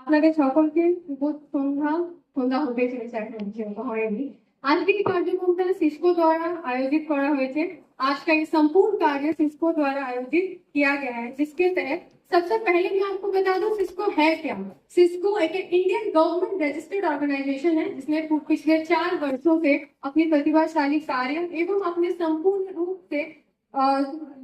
আপনাদের সকলকে শুভ সন্ধ্যা। সন্ধ্যা হতে চলেছে এখন, যেহেতু হয়নি। आज के कार्यक्रम सिस्को द्वारा आयोजित करा हुए थे। आज का ये संपूर्ण कार्य सिस्को द्वारा आयोजित किया गया है, जिसके तहत सबसे पहले मैं आपको बता दूं सिस्को है क्या। सिस्को एक इंडियन गवर्नमेंट रजिस्टर्ड ऑर्गेनाइजेशन है, जिसने पिछले 4 वर्षों से अपनी प्रतिभाशाली कार्य एवं अपने संपूर्ण रूप से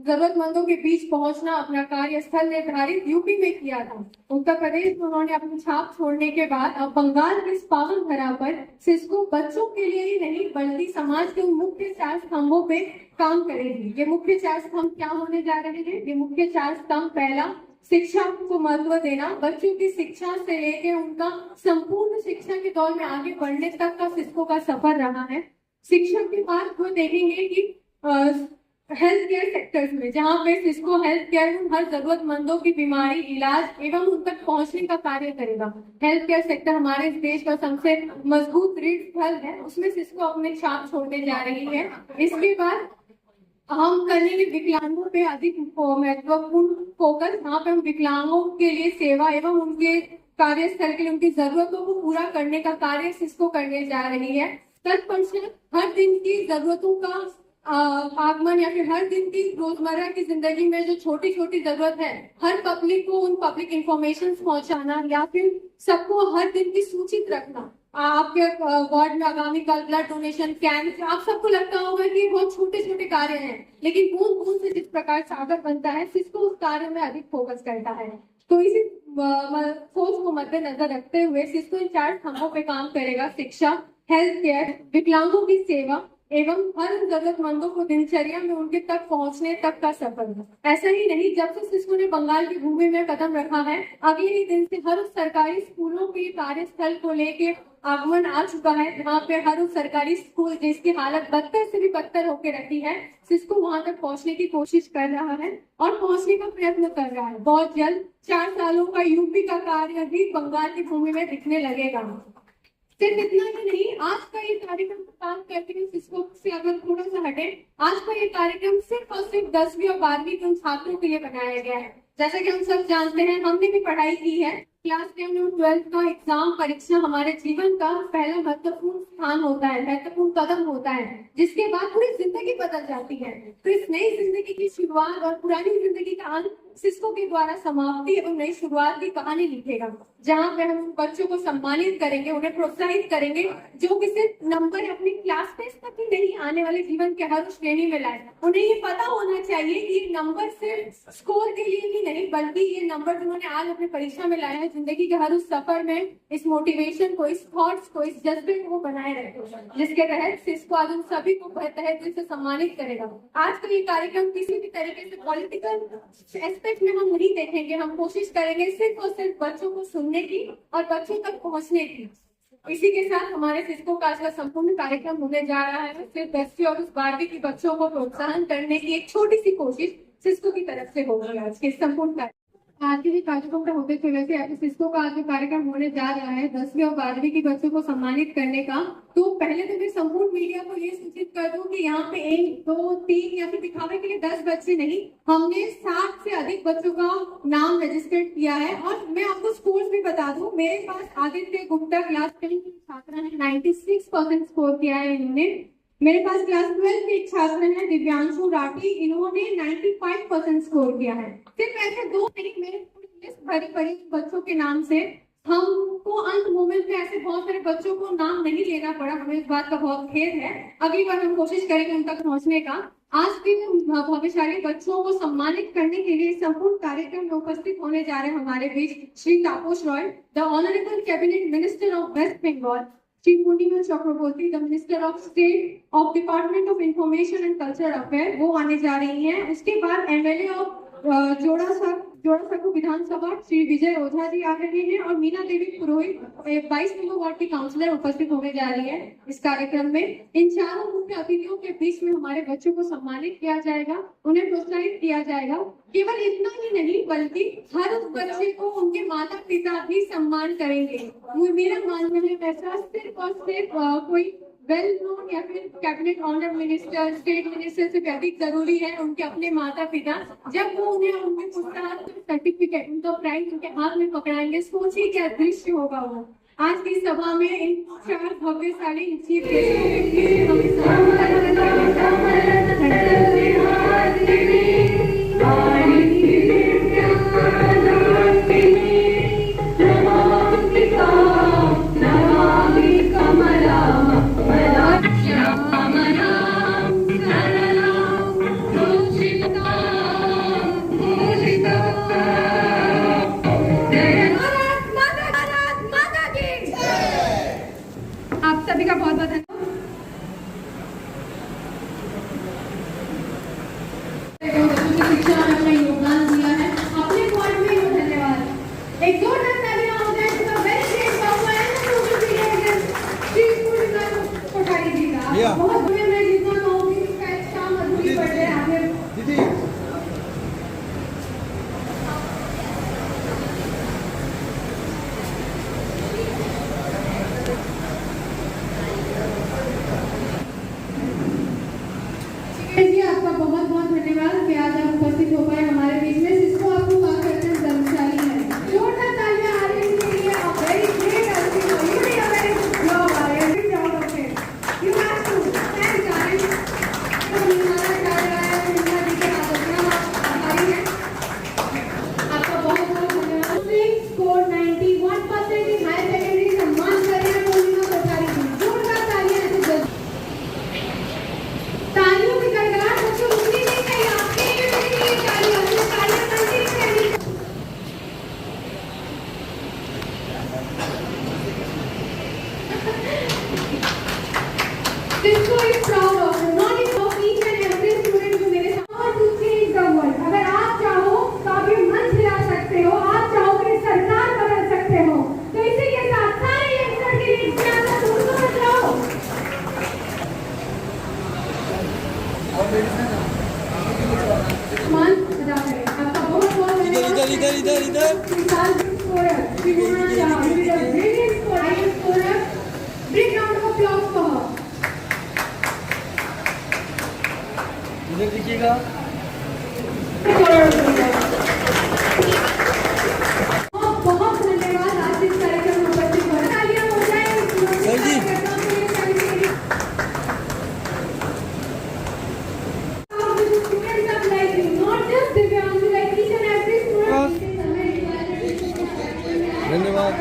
जरूरतमंदों के बीच पहुंचना अपना कार्यस्थल निर्धारित यूपी में किया था। उत्तर प्रदेश में उन्होंने अपनी छाप छोड़ने के बाद अब बंगाल की इस पावन धरा पर सिस्को बच्चों के लिए ही नहीं बल्कि समाज के मुख्य 4 स्तंभों पे काम करेगी। ये मुख्य 4 स्तंभ क्या होने जा रहे हैं? ये मुख्य 4 स्तंभ, पहला शिक्षा को महत्व देना। बच्चों की शिक्षा से लेकर उनका संपूर्ण शिक्षा के दौर में आगे बढ़ने तक का सिस्को का सफर रहा है। शिक्षा के बाद वो देखेंगे कि हेल्थ केयर सेक्टर्स में, जहाँ पे सिस्को हेल्थ केयर हर जरूरतमंदों की बीमारी, इलाज एवं उन तक पहुंचने का कार्य करेगा। हेल्थ केयर सेक्टर हमारे देश का सबसे मजबूत रीढ़ स्थल है, उसमें सिस्को अपने छाप छोड़ने जा रही है। इसके बाद हम करेंगे विकलांगों पे अधिक महत्वपूर्ण फोकस। यहाँ पे हम विकलांगों के लिए सेवा एवं उनके कार्यस्थल के लिए उनकी जरूरतों को पूरा करने का कार्य सिस्को करने जा रही है। तत्पश्चात हर दिन की जरूरतों का आगमन या फिर हर दिन की रोजमर्रा की जिंदगी में जो छोटी छोटी जरूरत है, हर पब्लिक को उन पब्लिक इंफॉर्मेशन पहुंचाना या फिर सबको हर दिन की सूचित रखना। आपके वार्ड में आगामी कल ब्लड डोनेशन कैंप, आप सबको लगता होगा कि बहुत छोटे छोटे कार्य हैं, लेकिन बूंद बूंद से जिस प्रकार सागर बनता है, सिस्को उस कार्य में अधिक फोकस करता है। तो इसी सोच को मद्देनजर रखते हुए सिस्को इन 4 स्तंभों पे काम करेगा: शिक्षा, हेल्थ केयर, विकलांगों की सेवा एवं हर जरूरतमंदों को दिनचर्या में उनके तक पहुंचने तक का सफर। ऐसा ही नहीं, जब से सिस्को ने बंगाल की भूमि में कदम रखा है, अगले ही दिन से हर सरकारी स्कूलों के कार्यस्थल को लेके आगमन आ चुका है, जहाँ पे हर सरकारी स्कूल जिसकी हालत बदतर से भी बदतर होकर रखी है, सिस्को वहां तक पहुंचने की कोशिश कर रहा है और पहुंचने का प्रयत्न कर रहा है। बहुत जल्द 4 सालों का यूपी का कार्य भी बंगाल की भूमि में दिखने लगेगा। सिर्फ इतना ही नहीं, आज का ये कार्यक्रम काम करते हैं सिस्को से अगर थोड़ा सा हटे, आज का ये कार्यक्रम सिर्फ और सिर्फ 10वीं और 12वीं के उन छात्रों के लिए बनाया गया है। जैसा कि हम सब जानते हैं, हमने भी पढ़ाई की है, क्लास 10 और 12 का एग्जाम परीक्षा हमारे जीवन का पहला महत्वपूर्ण स्थान होता है, महत्वपूर्ण कदम होता है, जिसके बाद पूरी जिंदगी बदल जाती है। तो इस नई जिंदगी की शुरुआत और पुरानी जिंदगी का अंत सिस्को के द्वारा समाप्ति एवं नई शुरुआत की कहानी लिखेगा, जहाँ पे हम बच्चों को सम्मानित करेंगे, उन्हें प्रोत्साहित करेंगे, जो कि सिर्फ नंबर अपनी क्लास टेस्ट तक ही नहीं, आने वाले जीवन के हर श्रेणी में लाए। उन्हें ये पता होना चाहिए कि ये नंबर सिर्फ स्कोर के लिए ही नहीं, बल्कि ये नंबर जिन्होंने आज अपने परीक्षा में लाया है, जिंदगी के हर उस सफर में इस मोटिवेशन को, इस थॉट्स को, इस जज्बे को बनाए रखे, जिसके तहत सिस्को आज उन सभी को तहे दिल से सम्मानित करेगा। आज का ये कार्यक्रम किसी भी तरीके से पॉलिटिकल एस्पेक्ट में हम नहीं देखेंगे, हम कोशिश करेंगे सिर्फ और सिर्फ बच्चों को सुनने की और बच्चों तक पहुंचने की। इसी के साथ हमारे सिस्को का आज का संपूर्ण कार्यक्रम होने जा रहा है। सिर्फ 10वीं और 12वीं की बच्चों को प्रोत्साहन करने की एक छोटी सी कोशिश सिस्को की तरफ से होगी। आज के संपूर्ण आज के कार्यक्रम का होते थे, वैसे सिस्को का आज जो कार्यक्रम होने जा रहा है 10वीं और 12वीं की बच्चों को सम्मानित करने का, तो पहले तो मैं संपूर्ण मीडिया को ये सूचित कर दूं कि यहाँ पे 1, 2, 3 या फिर दिखावे के लिए 10 बच्चे नहीं, हमने 60 से अधिक बच्चों का नाम रजिस्टर्ड किया है। और मैं आपको स्कोर भी बता दूं, मेरे पास आदित्य गुप्ता क्लास 10 के छात्र है, 96% स्कोर किया है इन्होंने। मेरे पास क्लास 12 के एक छात्र हैं दिव्यांशु राठी, इन्होंने 95% स्कोर किया है। सिर्फ ऐसे 2 नहीं, मेरे लिस्ट भरी पड़ी बच्चों के नाम से। हमको अंत मोमेंट में ऐसे बहुत सारे बच्चों को नाम नहीं लेना पड़ा, हमें इस बात का बहुत खेद है। अगली बार हम कोशिश करेंगे उन तक पहुंचने का। आज भी भाग्यशाली बच्चों को सम्मानित करने के लिए संपूर्ण कार्यक्रम में उपस्थित होने जा रहे हैं हमारे बीच Shri Tapas Roy, the honourable cabinet minister of West Bengal, Shri Purnima Chakraborty, the minister of state of department of information and culture affair, वो आने जा रही हैं। उसके बाद एमएलए ऑफ जोड़ासांको विधानसभा श्री विजय ओझा जी आ रहे हैं और मीना देवी पुरोहित 22 नंबर वार्ड की काउंसलर उपस्थित होने जा रही है इस कार्यक्रम में। इन चारों मुख्य अतिथियों के बीच में हमारे बच्चों को सम्मानित किया जाएगा, उन्हें प्रोत्साहित किया जाएगा। केवल इतना ही नहीं, बल्कि हर उस बच्चे को उनके माता पिता भी सम्मान करेंगे। मेरा मानना है ऐसा सिर्फ और सिर्फ कोई वेल नोन या फिर cabinet honour minister, state minister से भी अधिक जरूरी है उनके अपने माता पिता। जब वो उन्हें उनके पुरस्कार सर्टिफिकेट, उनका प्राइज उनके हाथ में पकड़ाएंगे, सोचिए क्या दृश्य होगा वो। आज की सभा में इन 4 भव्यशाली चीफ गेस्टों के बीच हमें आप सभी का बहुत बहुत धन्यवाद। शिक्षा में अपना योगदान दिया है अपने वार्ड में। धन्यवाद। एक जोरदार तालियां हो जाए तो very great Babu and social media please पूरी कोठारी जी का बहुत बढ़िया। मैं जितना कहूंगी इसका एक शाम अधूरी पड़ गए आगे दीदी। जी आपका बहुत बहुत धन्यवाद कि आज आप उपस्थित हो पाए हमारे बीच में। जिसको आपको काफी अच्छा धर्मशाली है। जोरदार तालियां आ रही है के लिए। आप वेरी ग्रेट आर्टिस्ट हो। You be a very good job. I am proud of it. You have to thank guys. तो हमारा कार्य है उनका जी के आदरणीय आभारी है। आपका बहुत बहुत धन्यवाद। स्कोर 91% इन हायर सेकेंडरी सम्मान कर रहे हैं पूर्णिमा कोठारी जी। जोरदार तालियां ऐसे तालियों की गड़गड़ाहट मुझे रुकनी नहीं चाहिए। आपके लिए मेरी तालियां कंटिन्यू रहनी। Cisco is proud of you, not of each and every student जो मेरे साथ to change the world। अगर आप चाहो तो आप ये मंच हिला सकते हो, आप चाहो तो सरकार बदल सकते हो। तो इसी के साथ सारे यंगस्टर के लिए इजाजत उनको बजाओ। मान अदा करें। आपका बहुत बहुत धन्यवाद। इधर देखिएगा। बहुत धन्यवाद आज इस कार्यक्रम में उपस्थित होने। तालियां हो जाए। धन्यवाद।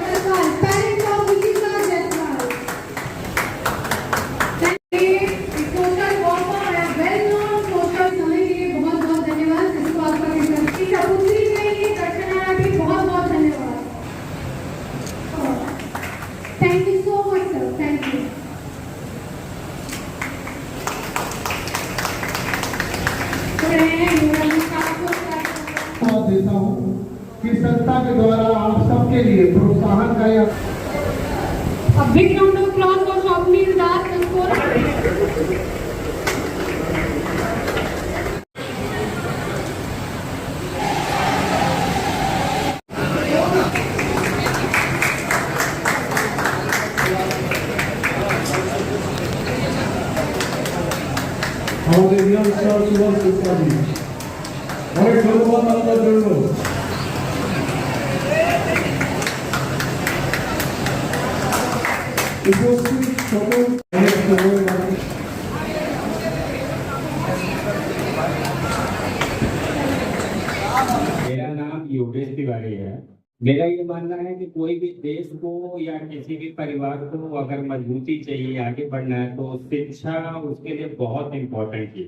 Thank you so much, sir. Thank you. देता हूँ कि संस्था के द्वारा आप सबके लिए प्रोत्साहन का यह A big round of applause for Swapnil Das and for हमारे नियम सर सुबह संस्था जी और धन्यवाद आपका जरूर। उपस्थित সকল मेरा नाम योगेश तिवारी है। मेरा ये मानना है कि कोई भी देश को या किसी भी परिवार को अगर मजबूती चाहिए, आगे बढ़ना है, तो शिक्षा उसके लिए बहुत इम्पोर्टेंट है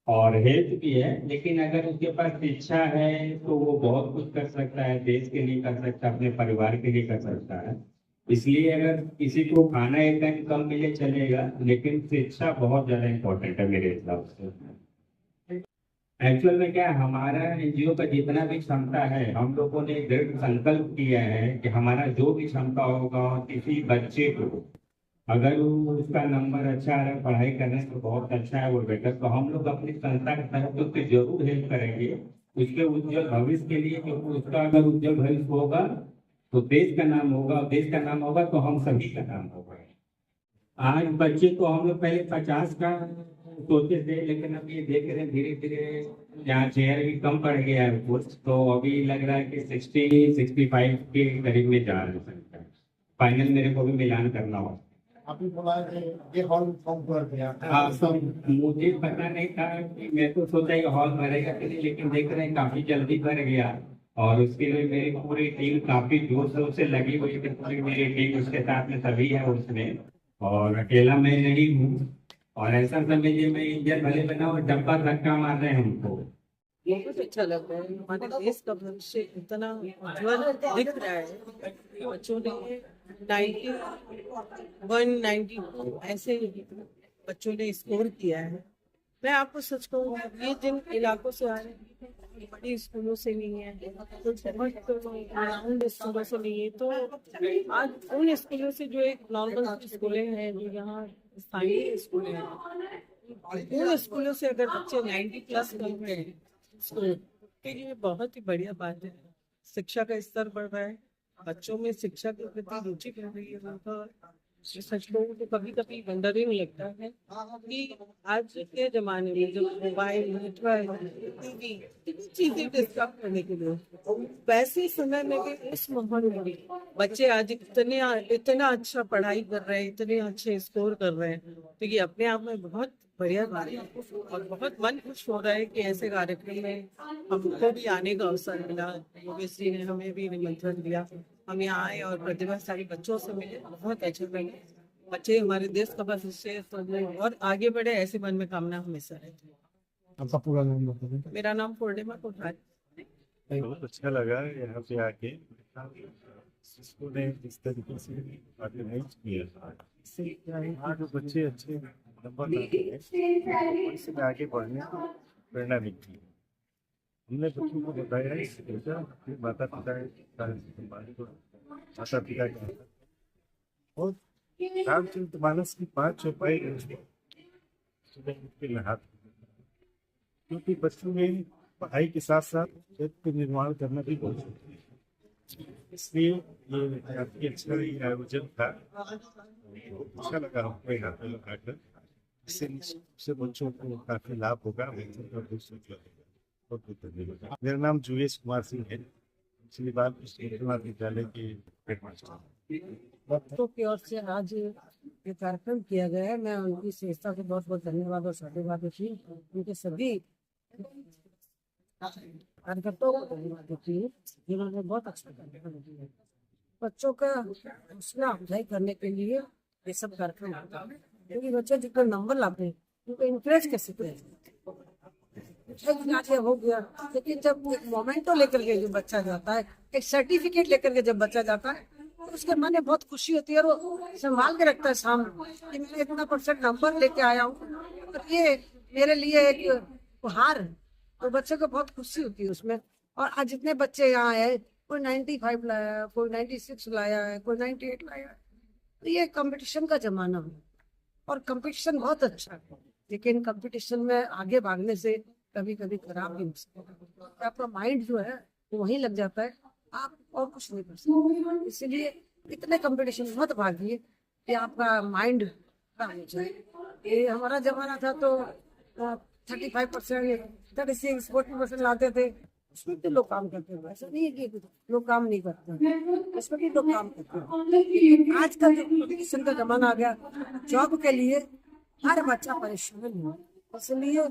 और हेल्थ भी है। लेकिन अगर उसके पास शिक्षा है तो वो बहुत कुछ कर सकता है, देश के लिए कर सकता है, अपने परिवार के लिए कर सकता है। इसलिए अगर किसी को खाना एक टाइम कम मिले चलेगा, लेकिन शिक्षा बहुत ज्यादा इम्पोर्टेंट है मेरे हिसाब से। एक्चुअल में क्या है, हमारा एनजीओ का जितना भी क्षमता है, हम लोगों ने दृढ़ संकल्प किया है कि हमारा जो भी क्षमता होगा, किसी बच्चे को अगर उसका नंबर अच्छा आ रहा है, पढ़ाई करने तो बहुत अच्छा है वो बेटर, तो हम लोग अपनी संस्था की तरफ से उसकी जरूर हेल्प करेंगे उसके उज्जवल भविष्य के लिए। क्योंकि उसका अगर उज्जवल भविष्य होगा तो देश का नाम होगा, और देश का नाम होगा तो हम सभी का नाम होगा। आज बच्चे को हम लोग पहले 50 का सोचते थे, लेकिन अब ये देख रहे हैं धीरे धीरे यहाँ चेयर भी कम पड़ गया है कुछ, तो अभी लग रहा है कि 60-65 के करीब में जा रहा है। फाइनल मेरे को भी मिलान करना हो। अभी बोला है कि ये हॉल कम कर दिया। हाँ, तो मुझे पता नहीं था कि मैं तो सोचा ये हॉल भरेगा कि नहीं, लेकिन देख रहे हैं काफी जल्दी भर गया। और उसके लिए मेरी पूरी टीम काफी जोर शोर से लगी हुई थी। पूरी मेरी टीम उसके साथ में सभी है उसमें, और अकेला मैं नहीं हूँ। और ऐसा समझिए मैं इंडियन भले बना और डब्बा धक्का मार रहे हैं हमको। बहुत अच्छा लग रहा है। हमारे देश का भविष्य इतना उज्ज्वल दिख रहा है। बच्चों ने 91, 92 ऐसे बच्चों ने स्कोर किया है। मैं आपको सच कहूँ, ये जिन इलाकों से आ रहे हैं, बड़ी स्कूलों से नहीं है, तो बहुत ग्राउंड स्कूलों से नहीं है, तो आज उन स्कूलों से जो एक नॉर्मल स्कूलें हैं, जो यहाँ स्थानीय स्कूल हैं, उन स्कूलों से अगर बच्चे 90+ कर रहे हैं स्कूल, तो ये बहुत ही बढ़िया बात है। शिक्षा का स्तर बढ़ रहा है, बच्चों में शिक्षा के प्रति रुचि बढ़ रही है। उनका सच कहूँ तो कभी कभी वंडरिंग लगता है कि आज के जमाने में जो मोबाइल, नेटवर्क, टीवी, चीजें डिस्कस करने के लिए, वैसे समय में भी इस माहौल में भी बच्चे आज इतना अच्छा पढ़ाई कर रहे हैं, इतने अच्छे स्कोर कर रहे हैं, तो ये अपने आप में बहुत बढ़िया बात है। और बहुत मन खुश हो रहा है कि ऐसे कार्यक्रम में हमको भी आने का अवसर मिला। योगेश जी ने हमें भी निमंत्रण दिया, हम यहाँ आए और प्रतिभाशाली बच्चों से मिले, बहुत अच्छा लगा। बच्चे हमारे देश का भविष्य है, तो और आगे बढ़े, ऐसे मन में कामना हमेशा रहती है। आपका पूरा नाम बताइए। मेरा नाम पूर्णिमा कोठारी। बहुत अच्छा लगा यहाँ पे आके। इसको ने इस तरीके से ऑर्गेनाइज किया, इससे क्या है, आज जो बच्चे अच्छे नंबर लाते हैं, इसमें आगे बढ़ने को प्रेरणा मिलती है। हमने बच्चों को बताया कि माता पिता का और रामचरितमानस की 5 चौपाई सुबह उठ के नहाते, क्योंकि बच्चों में पढ़ाई के साथ साथ चरित्र निर्माण करना भी बहुत जरूरी है। इसलिए ये काफी अच्छा ये आयोजन था, अच्छा लगा हमको यहाँ पे आकर। इससे बच्चों को काफी लाभ होगा, बच्चों का भविष्य उज्ज्वल होगा। बहुत बहुत धन्यवाद। मेरा नाम जुएश कुमार सिंह है, श्री बाल कृष्ण विद्यालय के हेडमास्टर। बच्चों की ओर से आज ये कार्यक्रम किया गया है, मैं उनकी संस्था को बहुत बहुत धन्यवाद और साधुवाद देती हूँ। उनके सभी कार्यकर्ताओं को धन्यवाद देती हूँ, जिन्होंने बहुत अच्छा कार्यक्रम किया है। बच्चों का हौसला अफजाई करने के लिए ये सब कार्यक्रम होता है, क्योंकि बच्चे जितने नंबर लाते हैं उनको इंकरेज कैसे हो गया। लेकिन जब एक मोमेंटो लेकर के जो बच्चा जाता है, एक सर्टिफिकेट लेकर के जब बच्चा जाता है, तो उसके मन में बहुत खुशी होती है और वो संभाल के रखता है सामने कि मैं इतना % नंबर लेके आया हूँ और ये मेरे लिए एक उपहार है। तो बच्चे को बहुत खुशी होती है उसमें। और आज जितने बच्चे यहाँ आए, कोई 95 लाया है, कोई 96 लाया है, कोई 98 लाया है। तो ये कंपटीशन का जमाना है और कंपटीशन बहुत अच्छा है, लेकिन कंपटीशन में आगे भागने से कभी कभी खराब भी हो सकता है। आपका माइंड जो है वो वहीं लग जाता है, आप और कुछ नहीं कर सकते। इसीलिए इतने कंपटीशन मत भागिए कि आपका माइंड खराब हो जाए। ये हमारा जमाना था तो 35%, 36, 40% लाते थे, उसमें भी लोग काम करते थे। ऐसा नहीं है कि लोग काम नहीं करते, इसमें भी लोग काम करते हैं। आज का जो कंपटीशन का जमाना आ गया, जॉब के लिए हर बच्चा परेशान है, इसलिए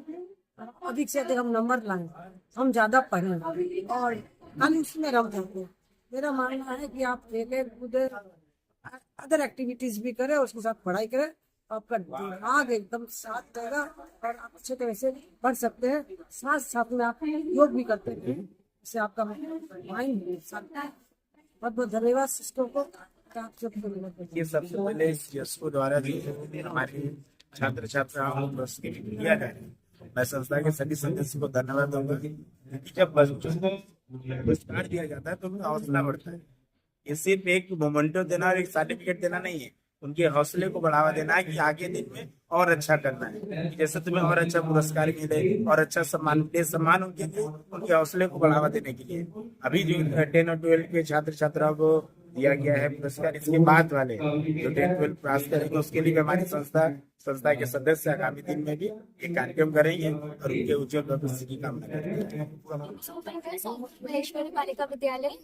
अधिक से अधिक हम नंबर लाएं, हम ज्यादा पढ़ें और खाली उसमें रह जाते हैं। मेरा मानना है कि आप एक अदर एक्टिविटीज भी करें, उसके साथ पढ़ाई करें, आपका दिमाग एकदम साथ रहेगा और आप अच्छे तरह से पढ़ सकते हैं। साथ साथ में आप योग भी करते हैं, इससे आपका माइंड साथ है। बहुत बहुत धन्यवाद सिस्टम को। ये सबसे पहले यशको द्वारा जो हमारे छात्र छात्राओं को किया गया है, मैं संस्था के सभी सदस्यों को धन्यवाद दूंगा। जब बच्चों को पुरस्कार दिया जाता है तो उनका हौसला बढ़ता है। ये सिर्फ एक मोमेंटो देना और एक सर्टिफिकेट देना नहीं है, उनके हौसले को बढ़ावा देना है कि आगे दिन में और अच्छा करना है। जैसे तुम्हें और अच्छा पुरस्कार मिले और अच्छा सम्मान उनके लिए, उनके हौसले को बढ़ावा देने के लिए। अभी जो 10 और 12 के छात्र छात्राओं को दिया गया है पुरस्कार। इसके बाद वाले जो 10-12 पास करेंगे उसके लिए हमारी संस्था के सदस्य आगामी दिन में भी ये कार्यक्रम करेंगे और उनके उज्जवल भविष्य की कामना करेंगे। Maheshwari Balika Vidyalaya,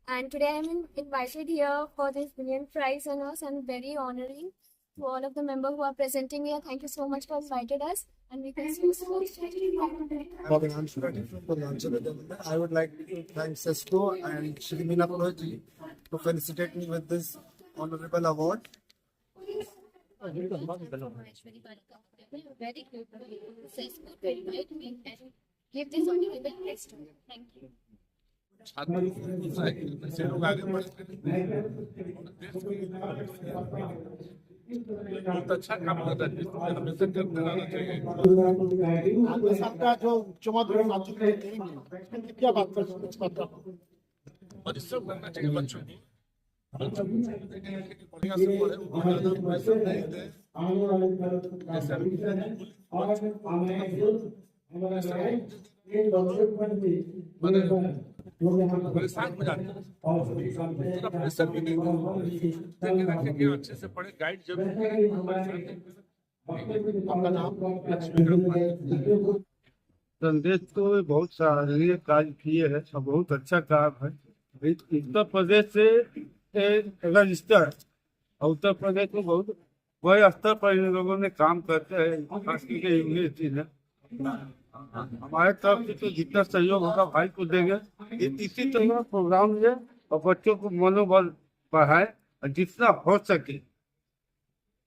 and today I am invited here for this brilliant prize honors and very honoring to all of the members who are presenting here. Thank you so much for inviting us, and we can see so much. For the launch, I would like to thank Cisco and Shri Meena Purohit to felicitate me with this honorable award. Maheshwari Balika Vidyalaya, very grateful to Cisco to invite me and give this honorable prize to me. Thank you. बहुत अच्छा काम कर रहा है, हमेशा कराना चाहिए। आपके साथ का जो चुमाधुरी नाचक करेंगे क्या बात कर सकते हैं? परिश्रम करना चाहिए बच्चों को, बढ़िया से पढ़े, ज्यादा पैसा नहीं दे, परेशान हो जाते हैं, प्रेशर भी नहीं देंगे, अच्छे से पढ़े, गाइड जरूर संदेश तो बहुत सराहनीय कार्य किए है, बहुत अच्छा काम है। उत्तर प्रदेश से अगर स्तर उत्तर प्रदेश में बहुत बड़े स्तर पर इन लोगों ने काम करते हैं, खास करके यूनिवर्सिटी में। हमारे तरफ से तो जितना सहयोग होगा भाई को देंगे। इसी तरह प्रोग्राम में और बच्चों को मनोबल बढ़ाए और जितना हो सके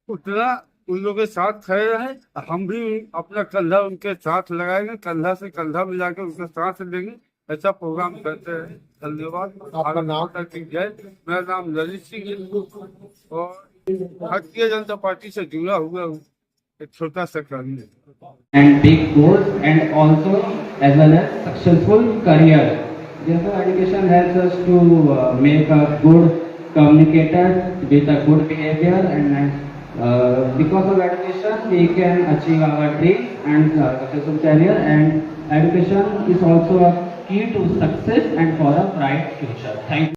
उतना उन लोगों के साथ खड़े रहे। हम भी अपना कंधा उनके साथ लगाएंगे, कंधा से कंधा मिला के उनके साथ देंगे। ऐसा प्रोग्राम करते हैं। धन्यवाद। आपका नाम? जय। मेरा नाम ललित सिंह और भारतीय जनता पार्टी से जुड़ा हुआ हूँ, एक छोटा सा कर्मी। And big goals and also as well as successful career. Therefore, education helps us to make a good communicator with a good behavior, and because of education we can achieve our dream and successful career. And education is also a key to success and for a bright future. Thank you.